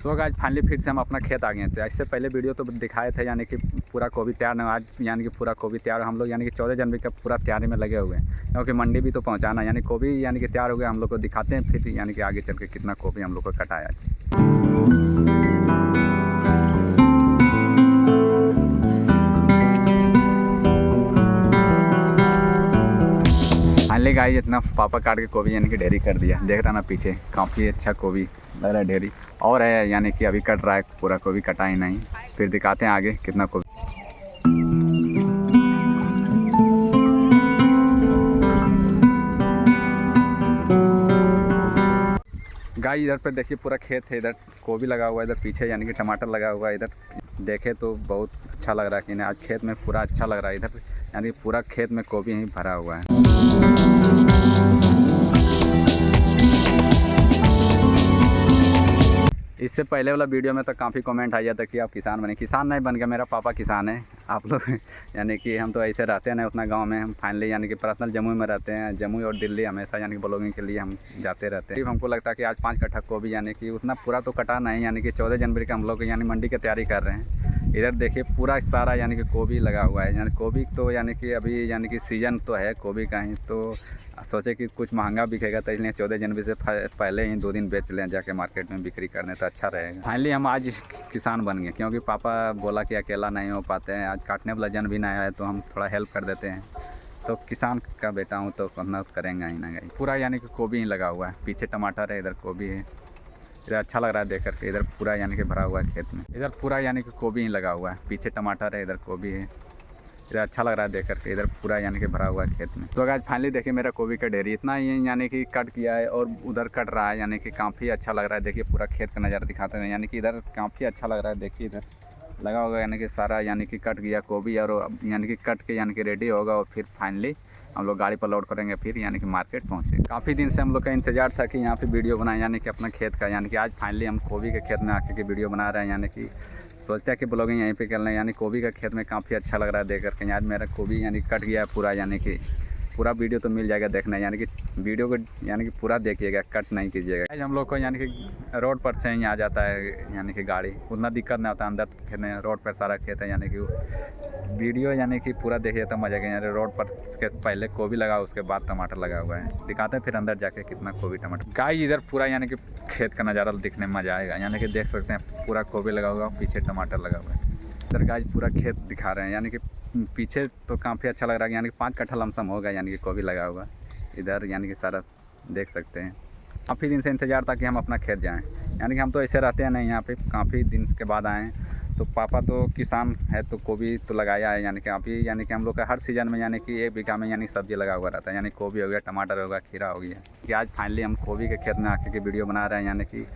So guys finally फिर से हम अपना खेत आ गए थे। इससे पहले वीडियो तो दिखाए थे यानी कि पूरा गोभी तैयार नहीं, आज यानी कि पूरा गोभी तैयार हम लोग यानी कि 14 जनवरी का पूरा तैयारी में लगे हुए हैं, क्योंकि मंडी भी तो पहुंचाना यानी गोभी यानी कि तैयार हो गया। हम लोग को दिखाते हैं फिर यानी कि आगे चल के कितना गोभी हम लोग को कटाया आज। फाइनली गाइस इतना पापा काट के गोभी यानी कि ढेरी कर दिया। देख रहा ना पीछे काफ़ी अच्छा गोभी लग रहा है ढेरी और है यानी कि अभी कट रहा है, पूरा गोभी कटा ही नहीं। फिर दिखाते हैं आगे कितना गोभी। गाइस इधर पे देखिए पूरा खेत है, इधर गोभी लगा हुआ है, इधर पीछे यानी कि टमाटर लगा हुआ है। इधर देखे तो बहुत अच्छा लग रहा है कि आज खेत में पूरा अच्छा लग रहा है। इधर यानी पूरा खेत में गोभी ही भरा हुआ है। इससे पहले वाला वीडियो में तो काफ़ी कमेंट आया था कि आप किसान बने। किसान नहीं बन गया, मेरा पापा किसान है। आप लोग यानी कि हम तो ऐसे रहते हैं ना उतना गांव में। हम फाइनली यानी कि पर्सनल जम्मू में रहते हैं। जम्मू और दिल्ली हमेशा यानी कि ब्लॉगिंग के लिए हम जाते रहते हैं। हमको लगता है कि आज 5 कट्ठा गोभी यानी कि उतना पूरा तो कटा नहीं, यानी कि 14 जनवरी का हम लोग यानी मंडी की तैयारी कर रहे हैं। इधर देखिए पूरा सारा यानी कि गोभी लगा हुआ है। यानी गोभी तो यानी कि अभी यानी कि सीज़न तो है गोभी का ही, तो सोचे कि कुछ महंगा बिकेगा तो इसलिए 14 जनवरी से पहले ही 2 दिन बेच लें जाके मार्केट में बिक्री करने, तो अच्छा रहेगा। फाइनली हम आज किसान बन गए, क्योंकि पापा बोला कि अकेला नहीं हो पाते हैं, आज काटने वाला जन भी नहीं आया तो हम थोड़ा हेल्प कर देते हैं। तो किसान का बेटा हूँ तो करना करेंगे ही ना। पूरा यानी कि गोभी ही लगा हुआ है, पीछे टमाटर है, इधर गोभी है। इधर अच्छा लग रहा है देख करके। इधर पूरा यानी कि भरा हुआ है खेत में। इधर पूरा यानी कि गोभी ही लगा हुआ है, पीछे टमाटर है, इधर गोभी है। इधर अच्छा लग रहा है देख करके। इधर पूरा यानी कि भरा हुआ है खेत में। तो गाइस फाइनली देखिए मेरा गोभी का ढेरी इतना ही यानी कि कट किया है और उधर कट रहा है, यानी कि काफ़ी अच्छा लग रहा है। देखिए पूरा खेत का नज़ारा दिखाते हैं, यानी कि इधर काफ़ी अच्छा लग रहा है। देखिए इधर लगा होगा यानी कि सारा यानी कि कट गया गोभी, और यानी कि कट के यानी कि रेडी होगा और फिर फाइनली हम लोग गाड़ी पर लोड करेंगे, फिर यानी कि मार्केट पहुँचे। काफ़ी दिन से हम लोग का इंतजार था कि यहाँ पे वीडियो बनाए, यानी कि अपना खेत का। यानी कि आज फाइनली हम गोभी के खेत में आके के वीडियो बना रहे हैं। यानी कि सोचते हैं कि ब्लॉगिंग यहीं पे कर लें। यानी गोभी का खेत में काफ़ी अच्छा लग रहा है देख करके। आज मेरा गोभी यानी कट गया है पूरा, यानी कि पूरा वीडियो तो मिल जाएगा देखना, यानी कि वीडियो को यानी कि पूरा देखिएगा, कट नहीं कीजिएगा। आज हम लोग को यानी कि रोड पर से ही आ जाता है यानी कि गाड़ी, उतना दिक्कत नहीं होता। अंदर खेत में रोड पर सारा खेत है, यानी कि वीडियो यानी कि पूरा देखिए तो मजा आएगा। यानी रोड पर के पहले गोभी लगा, उसके बाद टमाटर लगा हुआ है। दिखाते हैं फिर अंदर जाके कितना गोभी टमाटर। गाइस इधर पूरा यानी कि खेत का नज़ारा दिखने में मज़ा आएगा। यानी कि देख सकते हैं पूरा गोभी लगा हुआ, पीछे टमाटर लगा हुआ है। इधर गाइस पूरा खेत दिखा रहे हैं, यानी कि पीछे तो काफ़ी अच्छा लग रहा है। यानी कि 5 कट्ठा लमसम होगा यानी कि गोभी लगा हुआ इधर, यानी कि सारा देख सकते हैं। काफ़ी दिन से इंतज़ार था कि हम अपना खेत जाएं, यानी कि हम तो ऐसे रहते हैं नहीं यहाँ पे, काफ़ी दिन के बाद आए हैं। तो पापा तो किसान है तो गोभी तो लगाया है। यानी कि अभी यानी कि हम लोग का हर सीज़न में यानी कि 1 बीघा में यानी सब्ज़ी लगा हुआ रहता है। यानी गोभी हो गया, टमाटर हो गया, खीरा हो गया। कि आज फाइनली हम गोभी के खेत में आके के वीडियो बना रहे हैं। यानी कि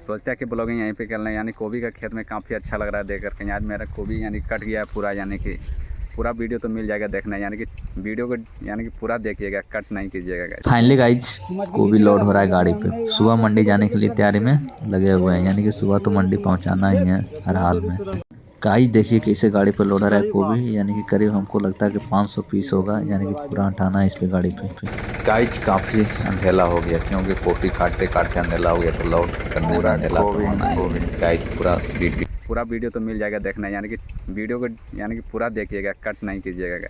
सोचते हैं कि ब्लॉगिंग यहीं पे कर लें। यानी गोभी का खेत में काफ़ी अच्छा लग रहा है देख करके। आज मेरा गोभी यानी कट गया है पूरा, यानी कि पूरा वीडियो तो मिल जाएगा देखना, यानी कि वीडियो को यानी कि पूरा देखिएगा, कट नहीं कीजिएगा। फाइनली गाइज गोभी लोड हो रहा है गाड़ी पे। सुबह मंडी जाने के लिए तैयारी में लगे हुए हैं, यानी कि सुबह तो मंडी पहुंचाना ही है हर हाल में। गाइज देखिए कैसे गाड़ी पे लोड हो रहा है गोभी, यानी कि करीब हमको लगता है कि 500 पीस होगा, यानी कि पूरा हटाना है इस पे गाड़ी पे। गाइज काफ़ी अंधेला हो गया, क्योंकि गोभी काटते काटते अंधेला हो गया, तो लोड करने में अंधेला तो होना ही। गाइज पूरा वीडियो तो मिल जाएगा देखना, यानी कि वीडियो को यानी कि पूरा देखिएगा, कट नहीं कीजिएगा।